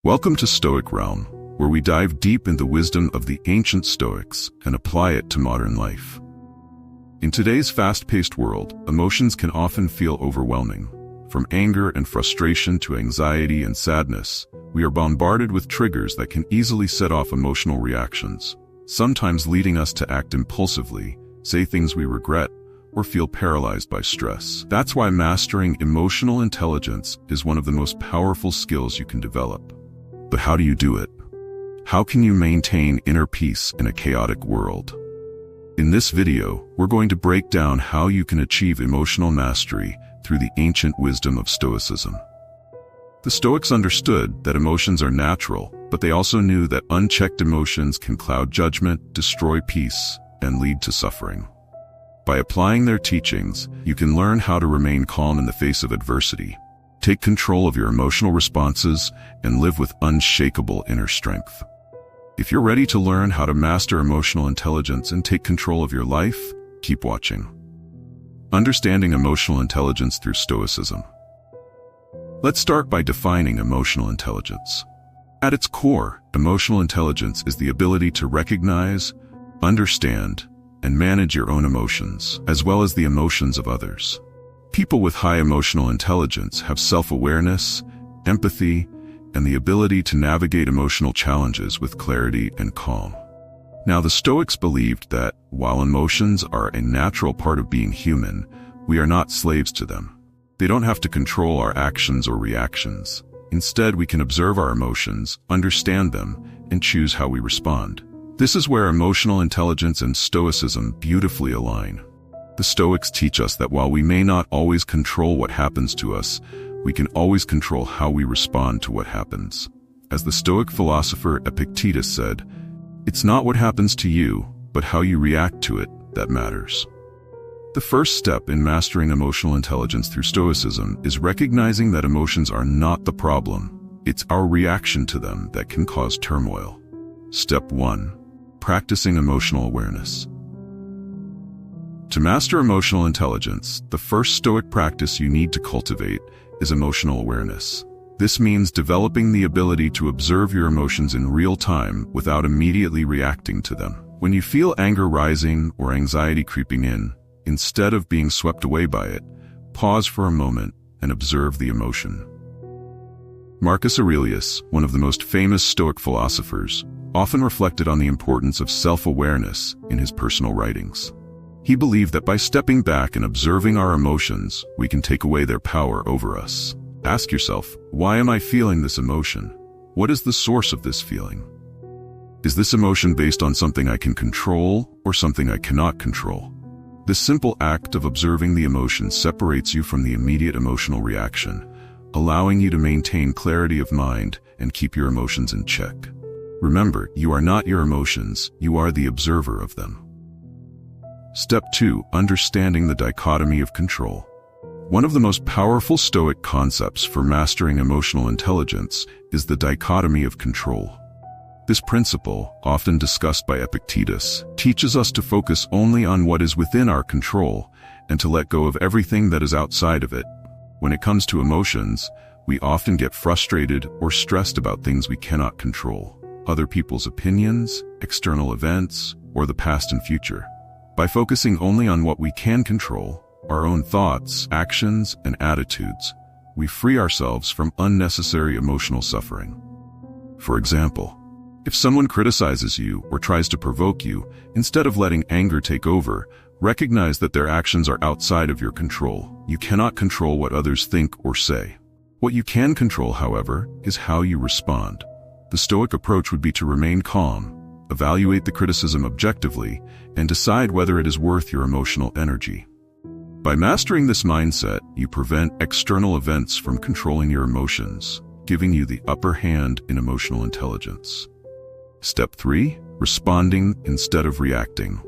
Welcome to Stoic Realm, where we dive deep into the wisdom of the ancient Stoics and apply it to modern life. In today's fast-paced world, emotions can often feel overwhelming. From anger and frustration to anxiety and sadness, we are bombarded with triggers that can easily set off emotional reactions, sometimes leading us to act impulsively, say things we regret, or feel paralyzed by stress. That's why mastering emotional intelligence is one of the most powerful skills you can develop. But how do you do it? How can you maintain inner peace in a chaotic world? In this video, we're going to break down how you can achieve emotional mastery through the ancient wisdom of Stoicism. The Stoics understood that emotions are natural, but they also knew that unchecked emotions can cloud judgment, destroy peace, and lead to suffering. By applying their teachings, you can learn how to remain calm in the face of adversity, take control of your emotional responses, and live with unshakable inner strength. If you're ready to learn how to master emotional intelligence and take control of your life, keep watching. Understanding emotional intelligence through Stoicism. Let's start by defining emotional intelligence. At its core, emotional intelligence is the ability to recognize, understand, and manage your own emotions, as well as the emotions of others. People with high emotional intelligence have self-awareness, empathy, and the ability to navigate emotional challenges with clarity and calm. Now, the Stoics believed that, while emotions are a natural part of being human, we are not slaves to them. They don't have to control our actions or reactions. Instead, we can observe our emotions, understand them, and choose how we respond. This is where emotional intelligence and Stoicism beautifully align. The Stoics teach us that while we may not always control what happens to us, we can always control how we respond to what happens. As the Stoic philosopher Epictetus said, "It's not what happens to you, but how you react to it that matters." The first step in mastering emotional intelligence through Stoicism is recognizing that emotions are not the problem. It's our reaction to them that can cause turmoil. Step 1. Practicing emotional awareness. To master emotional intelligence, the first Stoic practice you need to cultivate is emotional awareness. This means developing the ability to observe your emotions in real time without immediately reacting to them. When you feel anger rising or anxiety creeping in, instead of being swept away by it, pause for a moment and observe the emotion. Marcus Aurelius, one of the most famous Stoic philosophers, often reflected on the importance of self-awareness in his personal writings. He believed that by stepping back and observing our emotions, we can take away their power over us. Ask yourself, why am I feeling this emotion? What is the source of this feeling? Is this emotion based on something I can control or something I cannot control? This simple act of observing the emotion separates you from the immediate emotional reaction, allowing you to maintain clarity of mind and keep your emotions in check. Remember, you are not your emotions, you are the observer of them. Step 2. Understanding the dichotomy of control. One of the most powerful Stoic concepts for mastering emotional intelligence is the dichotomy of control. This principle, often discussed by Epictetus, teaches us to focus only on what is within our control and to let go of everything that is outside of it. When it comes to emotions, we often get frustrated or stressed about things we cannot control, other people's opinions, external events, or the past and future. By focusing only on what we can control, our own thoughts, actions, and attitudes, we free ourselves from unnecessary emotional suffering. For example, if someone criticizes you or tries to provoke you, instead of letting anger take over, recognize that their actions are outside of your control. You cannot control what others think or say. What you can control, however, is how you respond. The Stoic approach would be to remain calm, evaluate the criticism objectively, and decide whether it is worth your emotional energy. By mastering this mindset, you prevent external events from controlling your emotions, giving you the upper hand in emotional intelligence. Step 3. Responding instead of reacting.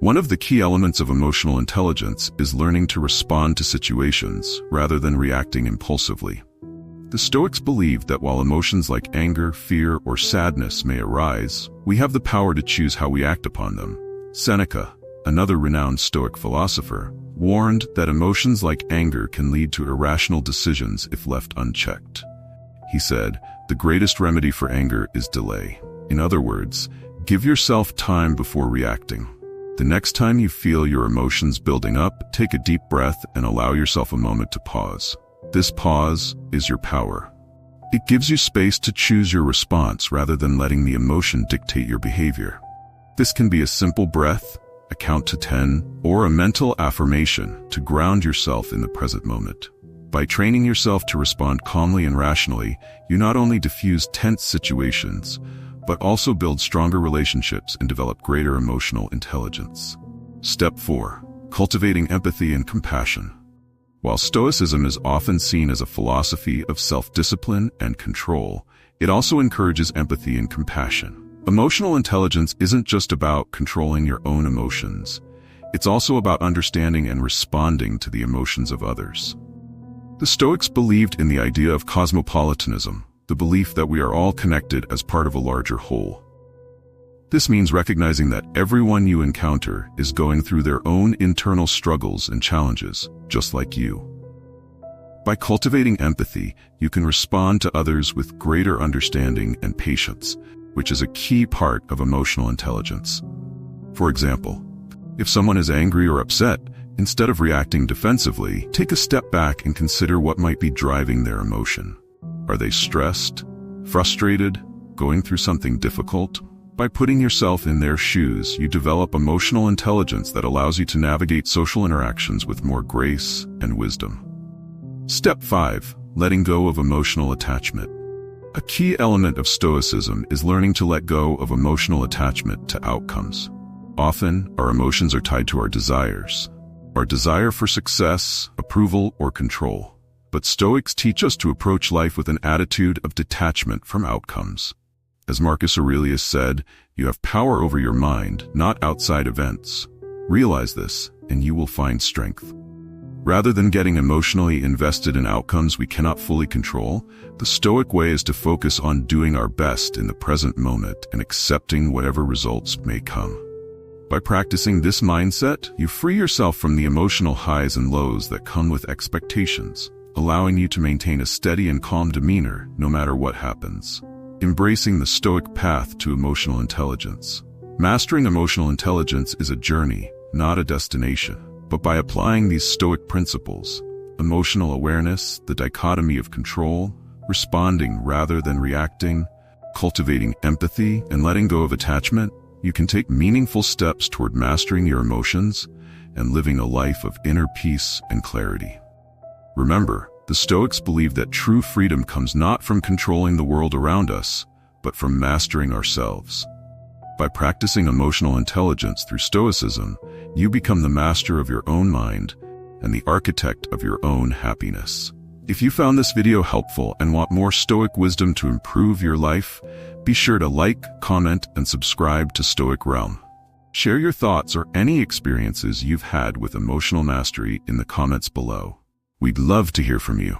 One of the key elements of emotional intelligence is learning to respond to situations rather than reacting impulsively. The Stoics believed that while emotions like anger, fear, or sadness may arise, we have the power to choose how we act upon them. Seneca, another renowned Stoic philosopher, warned that emotions like anger can lead to irrational decisions if left unchecked. He said, The greatest remedy for anger is delay. In other words, give yourself time before reacting. The next time you feel your emotions building up, take a deep breath and allow yourself a moment to pause. This pause is your power. It gives you space to choose your response rather than letting the emotion dictate your behavior. This can be a simple breath, a count to 10, or a mental affirmation to ground yourself in the present moment. By training yourself to respond calmly and rationally, you not only diffuse tense situations, but also build stronger relationships and develop greater emotional intelligence. Step 4. Cultivating empathy and compassion. While Stoicism is often seen as a philosophy of self-discipline and control, it also encourages empathy and compassion. Emotional intelligence isn't just about controlling your own emotions. It's also about understanding and responding to the emotions of others. The Stoics believed in the idea of cosmopolitanism, the belief that we are all connected as part of a larger whole. This means recognizing that everyone you encounter is going through their own internal struggles and challenges, just like you. By cultivating empathy, you can respond to others with greater understanding and patience, which is a key part of emotional intelligence. For example, if someone is angry or upset, instead of reacting defensively, take a step back and consider what might be driving their emotion. Are they stressed, frustrated, going through something difficult? By putting yourself in their shoes, you develop emotional intelligence that allows you to navigate social interactions with more grace and wisdom. Step 5. Letting go of emotional attachment. A key element of Stoicism is learning to let go of emotional attachment to outcomes. Often, our emotions are tied to our desires for success, approval, or control. But Stoics teach us to approach life with an attitude of detachment from outcomes. As Marcus Aurelius said, you have power over your mind, not outside events. Realize this, and you will find strength. Rather than getting emotionally invested in outcomes we cannot fully control, the Stoic way is to focus on doing our best in the present moment and accepting whatever results may come. By practicing this mindset, you free yourself from the emotional highs and lows that come with expectations, allowing you to maintain a steady and calm demeanor no matter what happens. Embracing the Stoic path to emotional intelligence. Mastering emotional intelligence is a journey, not a destination. But by applying these Stoic principles, emotional awareness, the dichotomy of control, responding rather than reacting, cultivating empathy, and letting go of attachment, you can take meaningful steps toward mastering your emotions and living a life of inner peace and clarity. Remember, the Stoics believe that true freedom comes not from controlling the world around us, but from mastering ourselves. By practicing emotional intelligence through Stoicism, you become the master of your own mind and the architect of your own happiness. If you found this video helpful and want more Stoic wisdom to improve your life, be sure to like, comment, and subscribe to Stoic Realm. Share your thoughts or any experiences you've had with emotional mastery in the comments below. We'd love to hear from you.